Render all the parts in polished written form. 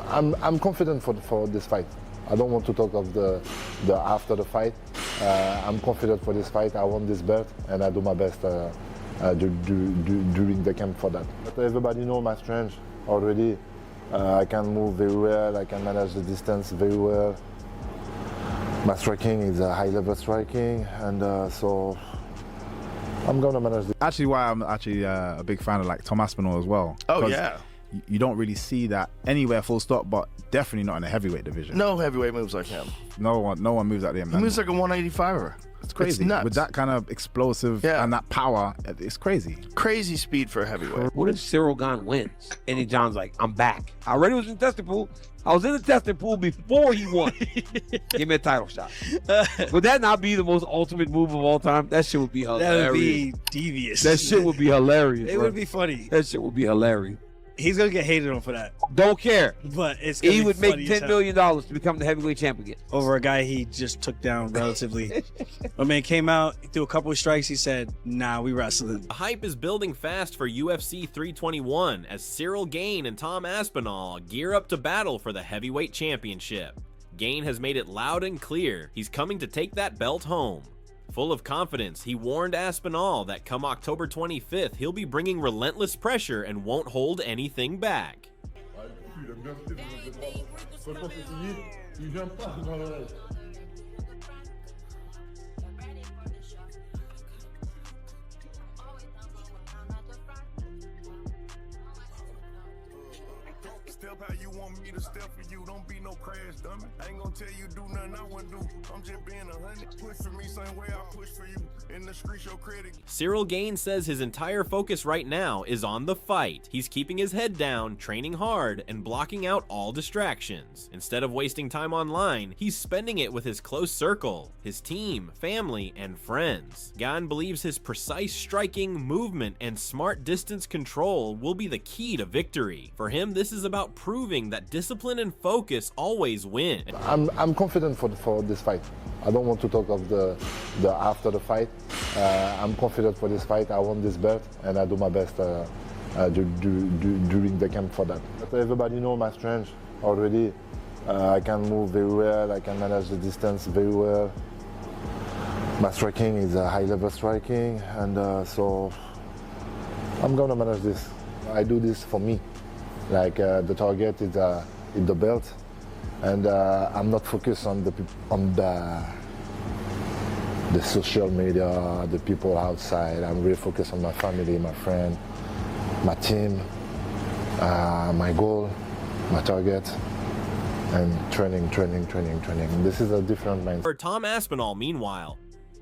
I'm confident for this fight. I don't want to talk of the after the fight. I'm confident for this fight. I want this belt, and I do my best during the camp for that. But everybody knows my strength already. I can move very well. I can manage the distance very well. My striking is a high-level striking, and so I'm gonna manage this. Actually, why I'm actually a big fan of like Tom Aspinall as well. Oh yeah. You don't really see that anywhere, full stop, but definitely not in the heavyweight division. No heavyweight moves like him. No one moves like him. He moves like a 185er. It's crazy. It's nuts. With that kind of explosive and that power, it's crazy. Crazy speed for a heavyweight. What if Ciryl Gane wins? And then John's like, I'm back. I already was in the testing pool. I was in the testing pool before he won. Give me a title shot. Would that not be the most ultimate move of all time? That shit would be hilarious. That would be devious. That shit would be hilarious. It would be funny. That shit would be hilarious. He's gonna get hated on for that. Don't care. But it's gonna he be would make funny as $10 million to become the heavyweight champion over a guy he just took down relatively. My man came out, he threw a couple of strikes. He said, "Nah, we wrestling." The hype is building fast for UFC 321 as Ciryl Gane and Tom Aspinall gear up to battle for the heavyweight championship. Gane has made it loud and clear he's coming to take that belt home. Full of confidence, he warned Aspinall that come October 25th, he'll be bringing relentless pressure and won't hold anything back. Step how you want me to step for you. Don't be no crash dummy. I ain't gonna tell you do nothing I wouldn't do. I'm just being 100. Push for me same way I push for you. In the street, show credit. Ciryl Gane says his entire focus right now is on the fight. He's keeping his head down, training hard, and blocking out all distractions. Instead of wasting time online, he's spending it with his close circle, his team, family, and friends. Gane believes his precise striking, movement, and smart distance control will be the key to victory. For him, this is about proving that discipline and focus always win. I'm confident for this fight. I don't want to talk of the after the fight. I'm confident for this fight. I want this belt, and I do my best during the camp for that. But everybody knows my strength already. I can move very well. I can manage the distance very well. My striking is a high-level striking, and so I'm gonna manage this. I do this for me. Like the target is the belt, and I'm not focused on the social media, the people outside. I'm really focused on my family, my friend, my team, my goal, my target, and training. This is a different mindset. For Tom Aspinall, meanwhile,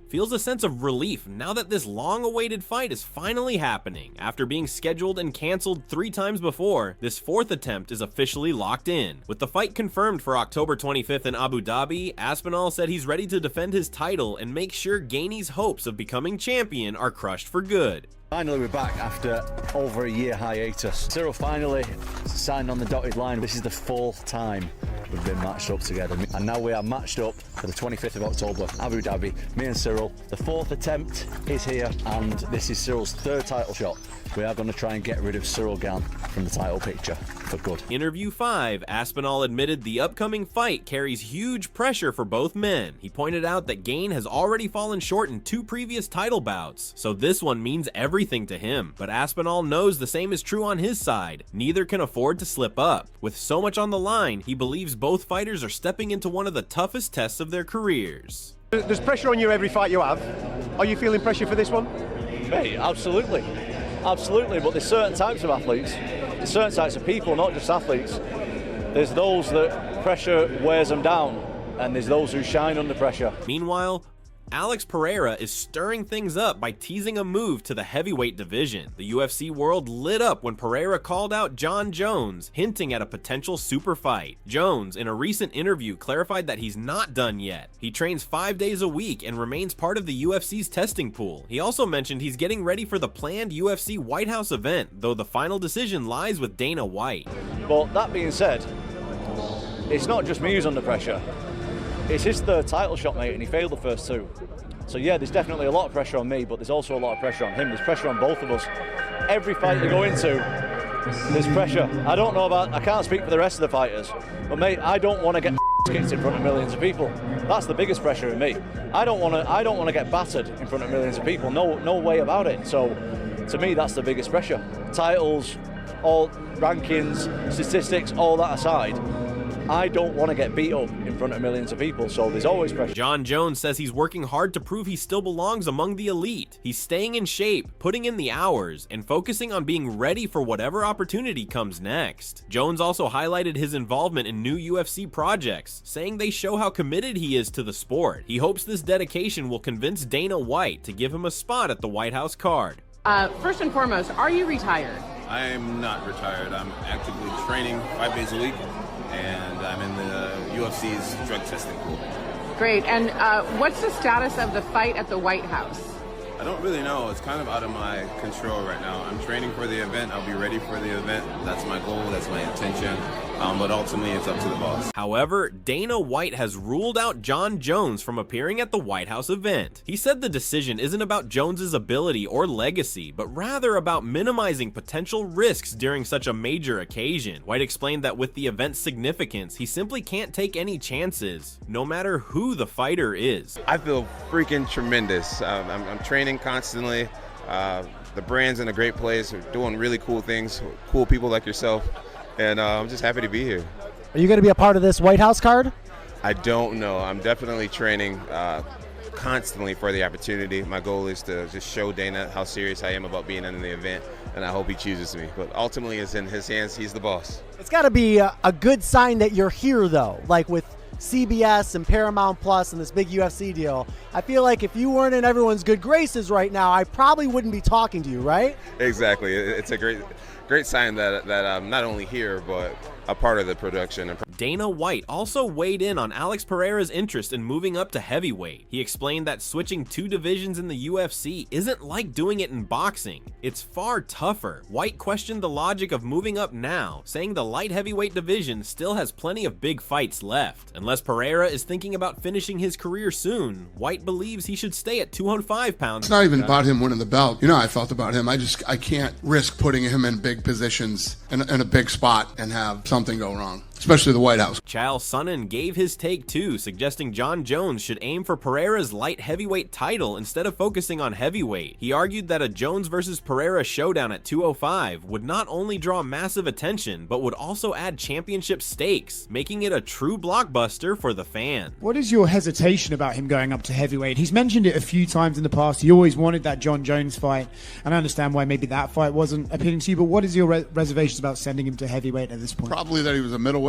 feels a sense of relief now that this long-awaited fight is finally happening. After being scheduled and canceled 3 times before, this 4th attempt is officially locked in. With the fight confirmed for October 25th in Abu Dhabi, Aspinall said he's ready to defend his title and make sure Gane's hopes of becoming champion are crushed for good. Finally, we're back after over a year hiatus. Ciryl finally signed on the dotted line. This is the 4th time we've been matched up together. And now we are matched up for the 25th of October, Abu Dhabi. Me and Ciryl. The 4th attempt is here, and this is Cyryl's 3rd title shot. We are going to try and get rid of Ciryl Gane from the title picture for good. Interview 5, Aspinall admitted the upcoming fight carries huge pressure for both men. He pointed out that Gane has already fallen short in 2 previous title bouts, so this one means everything to him. But Aspinall knows the same is true on his side. Neither can afford to slip up. With so much on the line, he believes both fighters are stepping into one of the toughest tests of their careers. There's pressure on you every fight you have. Are you feeling pressure for this one? Mate, absolutely. Absolutely, but there's certain types of athletes, there's certain types of people, not just athletes. There's those that pressure wears them down, and there's those who shine under pressure. Meanwhile, Alex Pereira is stirring things up by teasing a move to the heavyweight division. The UFC world lit up when Pereira called out Jon Jones, hinting at a potential super fight. Jones, in a recent interview, clarified that he's not done yet. He trains 5 days a week and remains part of the UFC's testing pool. He also mentioned he's getting ready for the planned UFC White House event, though the final decision lies with Dana White. But that being said, it's not just me who's under pressure. It's his 3rd title shot, mate, and he failed the first 2. So yeah, there's definitely a lot of pressure on me, but there's also a lot of pressure on him. There's pressure on both of us. Every fight you go into, There's pressure. I can't speak for the rest of the fighters, but mate, I don't want to get kicked in front of millions of people. That's the biggest pressure in me. I don't want to get battered in front of millions of people. No way about it. So to me, that's the biggest pressure. Titles, all rankings, statistics, all that aside, I don't want to get beat up in front of millions of people, so there's always pressure. Jon Jones says he's working hard to prove he still belongs among the elite. He's staying in shape, putting in the hours, and focusing on being ready for whatever opportunity comes next. Jones also highlighted his involvement in new UFC projects, saying they show how committed he is to the sport. He hopes this dedication will convince Dana White to give him a spot at the White House card. First and foremost, are you retired? I am not retired. I'm actively training 5 days a week, and I'm in the UFC's drug testing pool. Great. And what's the status of the fight at the White House? I don't really know. It's kind of out of my control right now. I'm training for the event. I'll be ready for the event. That's my goal. That's my intention. But ultimately, it's up to the boss. However, Dana White has ruled out Jon Jones from appearing at the White House event. He said the decision isn't about Jones's ability or legacy, but rather about minimizing potential risks during such a major occasion. White explained that with the event's significance, he simply can't take any chances, no matter who the fighter is. I feel freaking tremendous. I'm training constantly. The brand's in a great place. We're doing really cool things, cool people like yourself. And I'm just happy to be here. Are you going to be a part of this White House card? I don't know. I'm definitely training constantly for the opportunity. My goal is to just show Dana how serious I am about being in the event, and I hope he chooses me. But ultimately, it's in his hands. He's the boss. It's got to be a good sign that you're here, though, like with CBS and Paramount Plus and this big UFC deal. I feel like if you weren't in everyone's good graces right now, I probably wouldn't be talking to you, right? Exactly. It's a great sign that I'm not only here, but a part of the production. Dana White also weighed in on Alex Pereira's interest in moving up to heavyweight. He explained that switching 2 divisions in the UFC isn't like doing it in boxing. It's far tougher. White questioned the logic of moving up now, saying the light heavyweight division still has plenty of big fights left. Unless Pereira is thinking about finishing his career soon, White believes he should stay at 205 pounds. It's not even about him winning the belt. You know how I felt about him. I can't risk putting him in big positions in a big spot and have something go wrong, especially the White House. Chael Sonnen gave his take too, suggesting Jon Jones should aim for Pereira's light heavyweight title instead of focusing on heavyweight. He argued that a Jones versus Pereira showdown at 205 would not only draw massive attention, but would also add championship stakes, making it a true blockbuster for the fan. What is your hesitation about him going up to heavyweight? He's mentioned it a few times in the past. He always wanted that Jon Jones fight, and I understand why maybe that fight wasn't appealing to you, but what is your reservations about sending him to heavyweight at this point? Probably that he was a middleweight.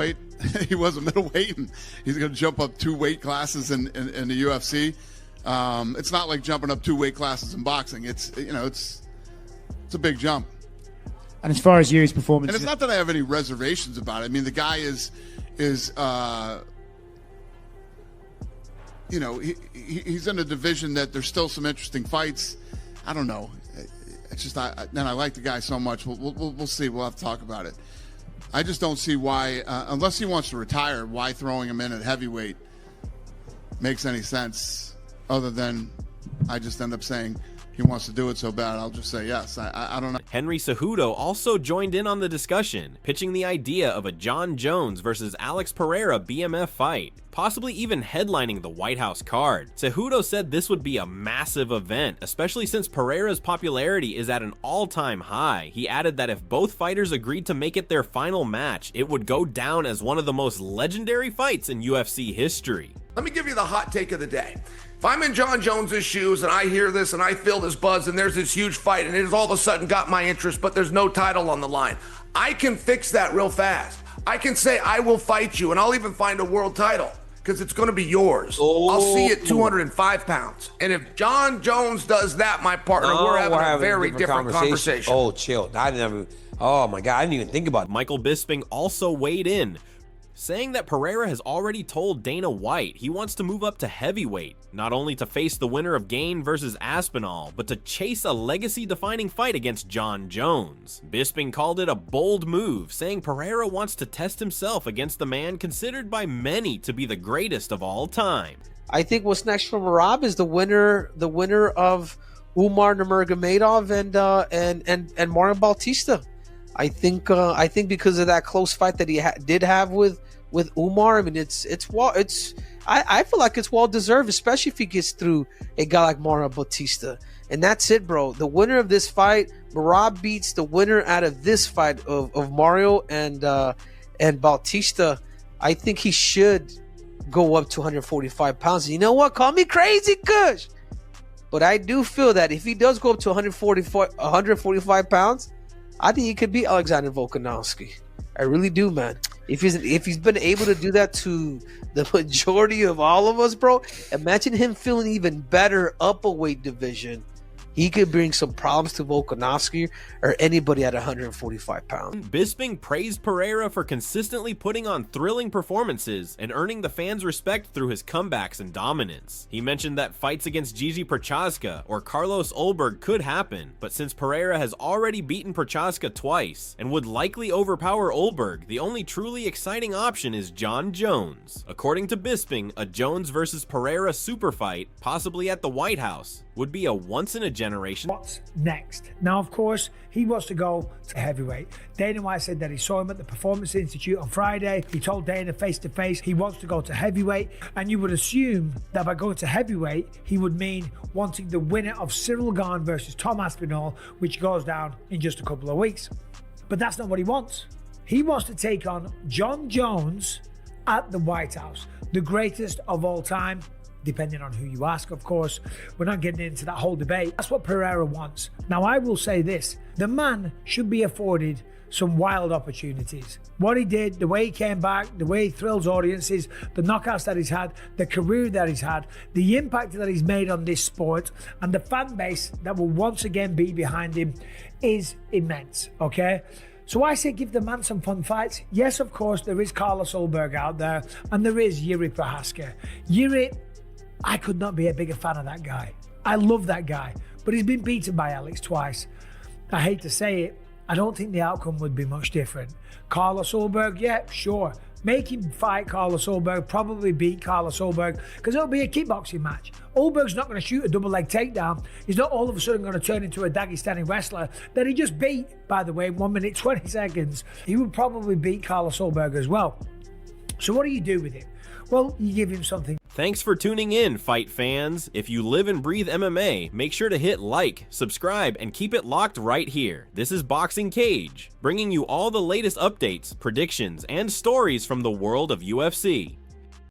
He was a middleweight, and he's going to jump up 2 weight classes in the UFC. It's not like jumping up 2 weight classes in boxing. It's a big jump. And as far as Yuri's performance, and it's not that I have any reservations about it. I mean, the guy is he's in a division that there's still some interesting fights. I don't know. It's just I like the guy so much. We'll see. We'll have to talk about it. I just don't see why, unless he wants to retire, why throwing him in at heavyweight makes any sense, other than I just end up saying he wants to do it so bad. I'll just say yes. I don't know. Henry Cejudo also joined in on the discussion, pitching the idea of a Jon Jones versus Alex Pereira BMF fight, possibly even headlining the White House card. Cejudo said this would be a massive event, especially since Pereira's popularity is at an all-time high. He added that if both fighters agreed to make it their final match, it would go down as one of the most legendary fights in UFC history. Let me give you the hot take of the day. If I'm in Jon Jones's shoes and I hear this and I feel this buzz and there's this huge fight and it has all of a sudden got my interest, but there's no title on the line, I can fix that real fast. I can say I will fight you, and I'll even find a world title because it's going to be yours. I'll see it 205 pounds. And if Jon Jones does that, my partner, we're having a very different conversation. Oh, chill. Oh my God, I didn't even think about it. Michael Bisping also weighed in, saying that Pereira has already told Dana White he wants to move up to heavyweight, not only to face the winner of Gane versus Aspinall, but to chase a legacy-defining fight against Jon Jones. Bisping called it a bold move, saying Pereira wants to test himself against the man considered by many to be the greatest of all time. I think what's next for Merab is the winner of Umar Nurmagomedov and Mario Bautista. I think because of that close fight that he did have with Umar, I mean, I feel like it's well deserved, especially if he gets through a guy like Mario Bautista. And that's it, bro. The winner of this fight, Merab beats the winner out of this fight of Mario and Bautista. I think he should go up to 145 pounds. You know what? Call me crazy, Kush. But I do feel that if he does go up to 145 pounds, I think he could beat Alexander Volkanovski. I really do, man. If he's been able to do that to the majority of all of us, bro, imagine him feeling even better up a weight division. He could bring some problems to Volkanovski or anybody at 145 pounds. Bisping praised Pereira for consistently putting on thrilling performances and earning the fans' respect through his comebacks and dominance. He mentioned that fights against Gigi Prochazka or Carlos Ulberg could happen, but since Pereira has already beaten Prochazka twice and would likely overpower Ulberg, the only truly exciting option is Jon Jones. According to Bisping, a Jones versus Pereira super fight, possibly at the White House, would be a once-in-a-generation. What's next? Now, of course, he wants to go to heavyweight. Dana White said that he saw him at the Performance Institute on Friday. He told Dana face-to-face he wants to go to heavyweight, and you would assume that by going to heavyweight, he would mean wanting the winner of Ciryl Gane versus Tom Aspinall, which goes down in just a couple of weeks. But that's not what he wants. He wants to take on Jon Jones at the White House, the greatest of all time, depending on who you ask, of course. We're not getting into that whole debate. That's what Pereira wants. Now, I will say this. The man should be afforded some wild opportunities. What he did, the way he came back, the way he thrills audiences, the knockouts that he's had, the career that he's had, the impact that he's made on this sport, and the fan base that will once again be behind him is immense, okay? So I say give the man some fun fights. Yes, of course, there is Carlos Ulberg out there, and there is Jiří Prochazka. Jiří, I could not be a bigger fan of that guy. I love that guy, but he's been beaten by Alex twice. I hate to say it, I don't think the outcome would be much different. Carlos Ulberg, yeah, sure. Make him fight Carlos Ulberg, probably beat Carlos Ulberg, because it'll be a kickboxing match. Ulberg's not going to shoot a double leg takedown. He's not all of a sudden going to turn into a Dagestani wrestler that he just beat, by the way, 1 minute, 20 seconds. He would probably beat Carlos Ulberg as well. So what do you do with him? Well, you give him something. Thanks for tuning in, fight fans. If you live and breathe MMA, make sure to hit like, subscribe, and keep it locked right here. This is Boxing Cage, bringing you all the latest updates, predictions, and stories from the world of UFC.